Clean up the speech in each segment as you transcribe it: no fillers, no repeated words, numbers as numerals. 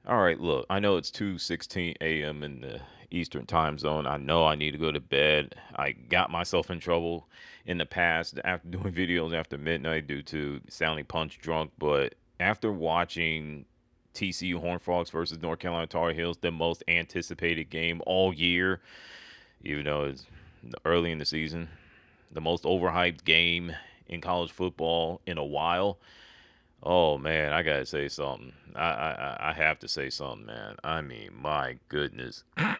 All right, look, I know it's 2:16 a.m. in the Eastern time zone. I know I need to go to bed. I got myself in trouble in the past after doing videos after midnight due to sounding punch drunk, but after watching TCU Horned Frogs versus North Carolina Tar Heels, the most anticipated game all year, even though it's early in the season, the most overhyped game in college football in a while. Oh man, I gotta say something. I have to say something, man. I mean, my goodness. I'm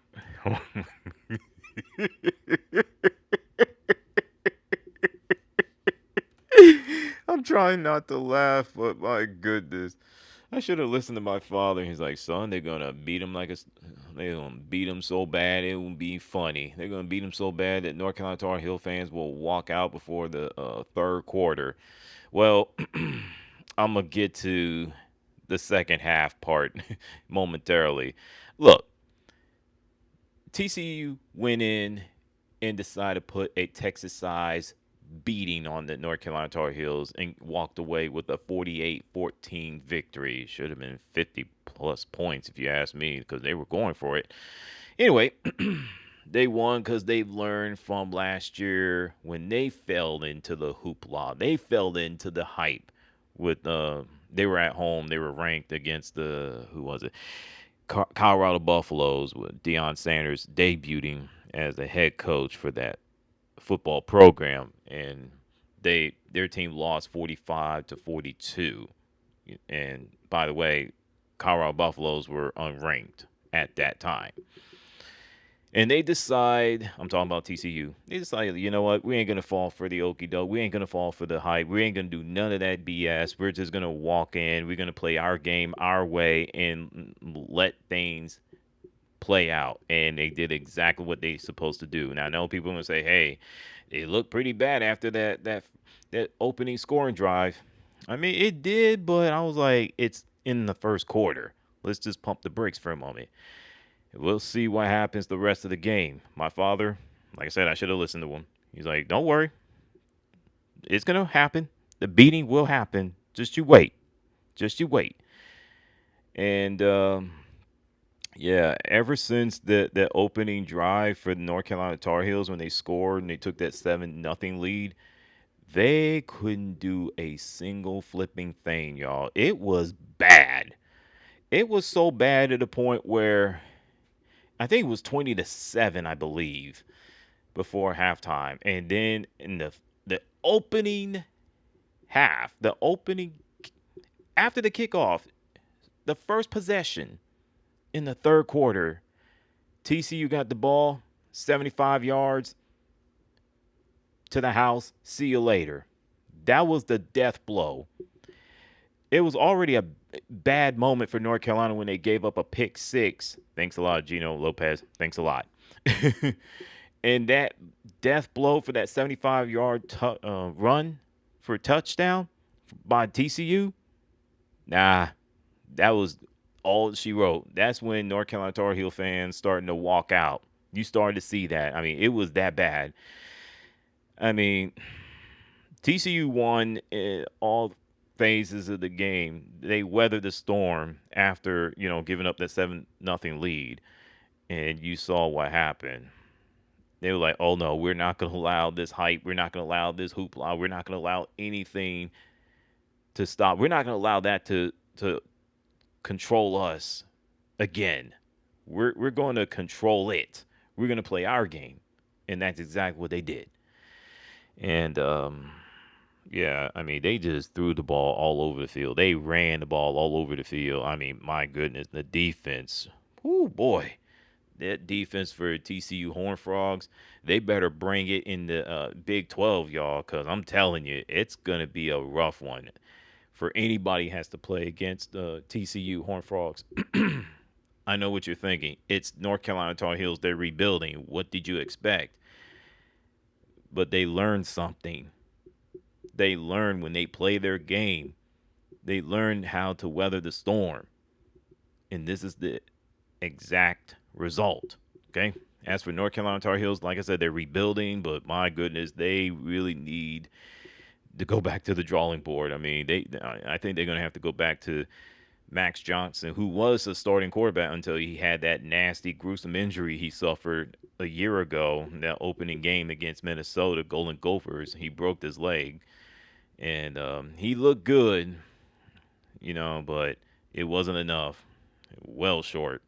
trying not to laugh, but my goodness. I should have listened to my father. He's like, son, they're gonna beat him they're gonna beat him so bad it won't be funny. They're gonna beat him so bad that North Carolina Tar Heel fans will walk out before the third quarter. Well, I'm gonna get to the second half part momentarily. Look, TCU went in and decided to put a Texas size beating on the North Carolina Tar Heels and walked away with a 48-14 victory. Should have been 50 plus points if you ask me because they were going for it. Anyway, they won because they learned from last year when they fell into the hoopla. They fell into the hype with they were at home. They were ranked against the who was it? Colorado Buffaloes with Deion Sanders debuting as the head coach for that football program, and their team lost 45-42. And by the way, Colorado Buffaloes were unranked at that time. And they decide, I'm talking about TCU, they decide, you know what, we ain't going to fall for the okie doke. We ain't going to fall for the hype. We ain't going to do none of that BS. We're just going to walk in. We're going to play our game our way and let things play out. And they did exactly what they supposed to do. Now, I know people are going to say, hey, it looked pretty bad after that opening scoring drive. I mean, it did, but I was like, it's in the first quarter. Let's just pump the brakes for a moment. We'll see what happens the rest of the game. My father, like I said, I should have listened to him. He's like, don't worry. It's going to happen. The beating will happen. Just you wait. Just you wait. And yeah, ever since the opening drive for the North Carolina Tar Heels when they scored and they took that 7-0 lead, they couldn't do a single flipping thing, y'all. It was bad. It was so bad to the point where I think it was 20-7, I believe, before halftime. And then in the opening half, the opening after the kickoff, the first possession in the third quarter, TCU got the ball, 75 yards to the house. See you later. That was the death blow. It was already a bad moment for North Carolina when they gave up a pick six. Thanks a lot, Gino Lopez. Thanks a lot. And that death blow for that 75-yard run for a touchdown by TCU, nah, that was all she wrote. That's when North Carolina Tar Heel fans starting to walk out. You started to see that. I mean, it was that bad. I mean, TCU won all phases of the game. They weathered the storm after, giving up that 7-0 lead. And you saw what happened. They were like, oh no, we're not going to allow this hype. We're not going to allow this hoopla. We're not going to allow anything to stop. We're not going to allow that to control us again. We're going to control it. We're going to play our game. And that's exactly what they did. And yeah, I mean, they just threw the ball all over the field. They ran the ball all over the field. I mean, my goodness, the defense. Oh boy, that defense for TCU Horned Frogs, they better bring it in the Big 12, y'all, because I'm telling you, it's going to be a rough one for anybody has to play against TCU Horned Frogs. I know what you're thinking. It's North Carolina Tar Heels. They're rebuilding. What did you expect? But they learned something. They learned when they play their game. They learned how to weather the storm. And this is the exact result. Okay. As for North Carolina Tar Heels, like I said, they're rebuilding, but my goodness, they really need to go back to the drawing board. I mean, I think they're going to have to go back to Max Johnson, who was a starting quarterback until he had that nasty, gruesome injury he suffered a year ago, that opening game against Minnesota Golden Gophers. He broke his leg, and he looked good, but it wasn't enough. Well short.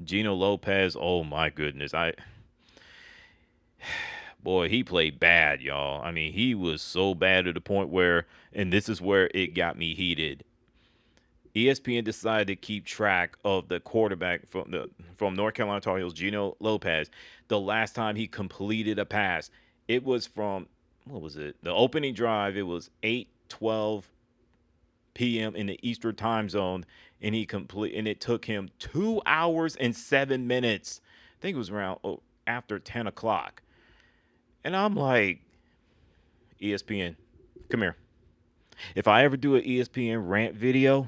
Gino Lopez, oh my goodness, boy, he played bad, y'all. I mean, he was so bad to the point where, and this is where it got me heated. ESPN decided to keep track of the quarterback from North Carolina Tar Heels, Gino Lopez, the last time he completed a pass. It was from, what was it? The opening drive. It was 8:12 p.m. in the Eastern Time Zone, and it took him 2 hours and 7 minutes. I think it was around after 10 o'clock. And I'm like, ESPN, come here. If I ever do an ESPN rant video,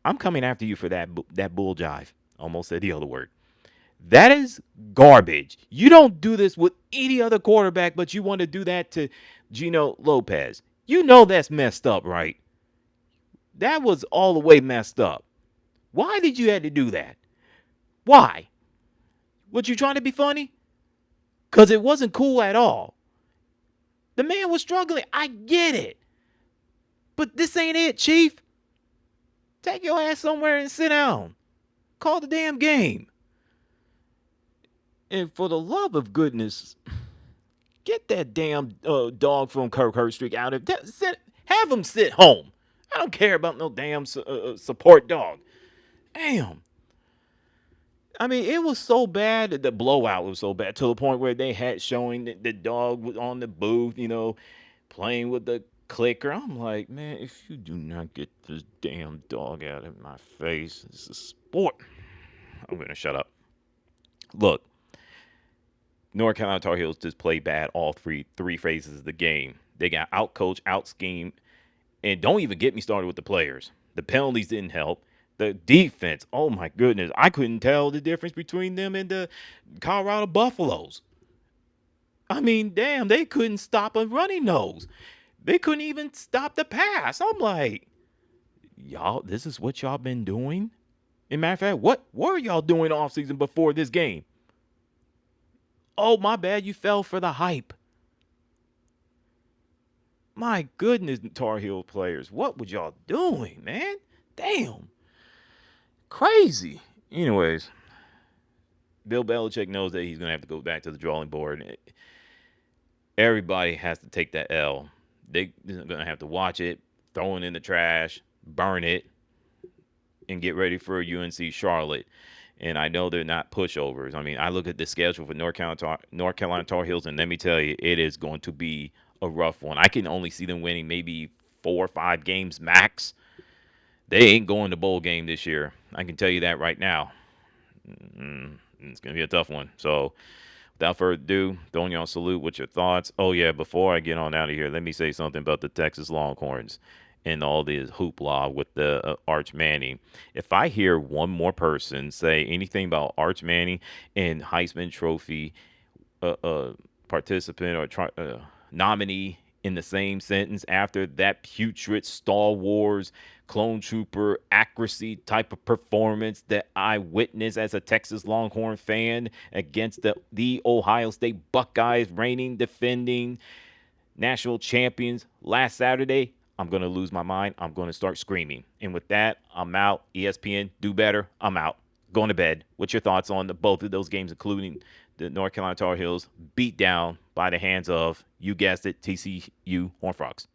I'm coming after you for that bull jive. Almost said the other word. That is garbage. You don't do this with any other quarterback, but you want to do that to Gino Lopez. You know that's messed up, right? That was all the way messed up. Why did you have to do that? Why? Was you trying to be funny? Because it wasn't cool at all. The man was struggling. I get it. But this ain't it, Chief. Take your ass somewhere and sit down. Call the damn game. And for the love of goodness, get that damn dog from Kirk Street out of have him sit home. I don't care about no damn support dog. Damn. I mean, it was so bad that the blowout was so bad to the point where they had showing the dog was on the booth, playing with the clicker. I'm like, man, if you do not get this damn dog out of my face, it's a sport. I'm going to shut up. Look, North Carolina Tar Heels just played bad all three phases of the game. They got out-coached, out-schemed, and don't even get me started with the players. The penalties didn't help. The defense, oh my goodness, I couldn't tell the difference between them and the Colorado Buffaloes. I mean, damn, they couldn't stop a running nose. They couldn't even stop the pass. I'm like, y'all, this is what y'all been doing? As a matter of fact, what were y'all doing off season before this game? Oh, my bad, you fell for the hype. My goodness, Tar Heel players, what was y'all doing, man? Damn. Crazy. Anyways, Bill Belichick knows that he's going to have to go back to the drawing board. Everybody has to take that L. They're going to have to watch it, throw it in the trash, burn it, and get ready for UNC Charlotte. And I know they're not pushovers. I mean, I look at the schedule for North Carolina Tar Heels, and let me tell you, it is going to be a rough one. I can only see them winning maybe 4 or 5 games max. They ain't going to bowl game this year. I can tell you that right now. It's going to be a tough one. So, without further ado, throwing y'all a salute with your thoughts. Oh, yeah, before I get on out of here, let me say something about the Texas Longhorns and all this hoopla with the Arch Manning. If I hear one more person say anything about Arch Manning and Heisman Trophy participant or nominee in the same sentence after that putrid Star Wars clone trooper accuracy type of performance that I witnessed as a Texas Longhorn fan against the Ohio State Buckeyes, reigning, defending national champions last Saturday, I'm going to lose my mind. I'm going to start screaming. And with that, I'm out. ESPN, do better. I'm out. Going to bed. What's your thoughts on both of those games, including the North Carolina Tar Heels beat down by the hands of, you guessed it, TCU Horned Frogs?